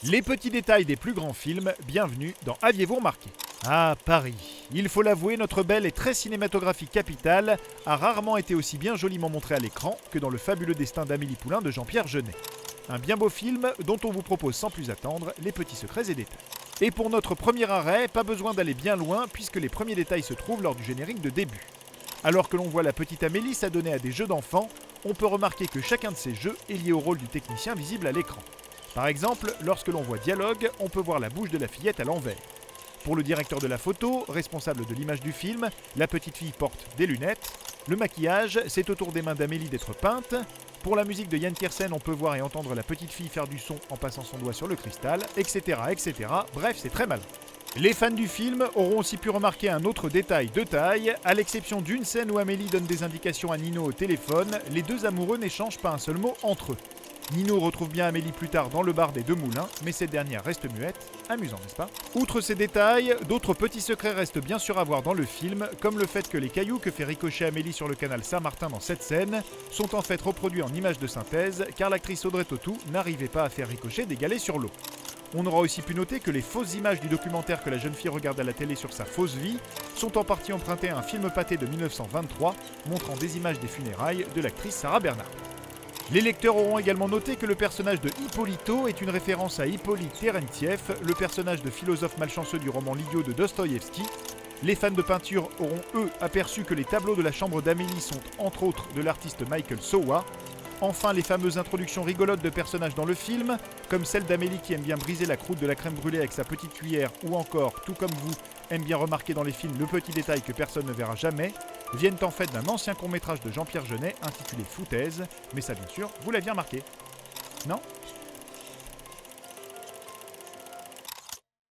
Les petits détails des plus grands films, bienvenue dans Aviez-vous remarqué ? Ah, Paris. Il faut l'avouer, notre belle et très cinématographique capitale a rarement été aussi bien joliment montrée à l'écran que dans Le fabuleux destin d'Amélie Poulain de Jean-Pierre Jeunet. Un bien beau film dont on vous propose sans plus attendre les petits secrets et détails. Et pour notre premier arrêt, pas besoin d'aller bien loin puisque les premiers détails se trouvent lors du générique de début. Alors que l'on voit la petite Amélie s'adonner à des jeux d'enfants, on peut remarquer que chacun de ces jeux est lié au rôle du technicien visible à l'écran. Par exemple, lorsque l'on voit dialogue, on peut voir la bouche de la fillette à l'envers. Pour le directeur de la photo, responsable de l'image du film, la petite fille porte des lunettes. Le maquillage, c'est au tour des mains d'Amélie d'être peinte. Pour la musique de Yann Tiersen, on peut voir et entendre la petite fille faire du son en passant son doigt sur le cristal, etc. etc. Bref, c'est très malin. Les fans du film auront aussi pu remarquer un autre détail de taille, à l'exception d'une scène où Amélie donne des indications à Nino au téléphone, les deux amoureux n'échangent pas un seul mot entre eux. Nino retrouve bien Amélie plus tard dans le bar des Deux Moulins, mais cette dernière reste muette. Amusant, n'est-ce pas ? Outre ces détails, d'autres petits secrets restent bien sûr à voir dans le film, comme le fait que les cailloux que fait ricocher Amélie sur le canal Saint-Martin dans cette scène sont en fait reproduits en images de synthèse, car l'actrice Audrey Tautou n'arrivait pas à faire ricocher des galets sur l'eau. On aura aussi pu noter que les fausses images du documentaire que la jeune fille regarde à la télé sur sa fausse vie sont en partie empruntées à un film pâté de 1923, montrant des images des funérailles de l'actrice Sarah Bernhardt. Les lecteurs auront également noté que le personnage de Hippolito est une référence à Hippolyte Terentiev, le personnage de philosophe malchanceux du roman L'Idiot de Dostoïevski. Les fans de peinture auront, eux, aperçu que les tableaux de la chambre d'Amélie sont, entre autres, de l'artiste Michael Sowa. Enfin, les fameuses introductions rigolotes de personnages dans le film, comme celle d'Amélie qui aime bien briser la croûte de la crème brûlée avec sa petite cuillère, ou encore, tout comme vous, aime bien remarquer dans les films le petit détail que personne ne verra jamais, viennent en fait d'un ancien court-métrage de Jean-Pierre Jeunet intitulé Foutaise, mais ça bien sûr, vous l'aviez remarqué. Non ?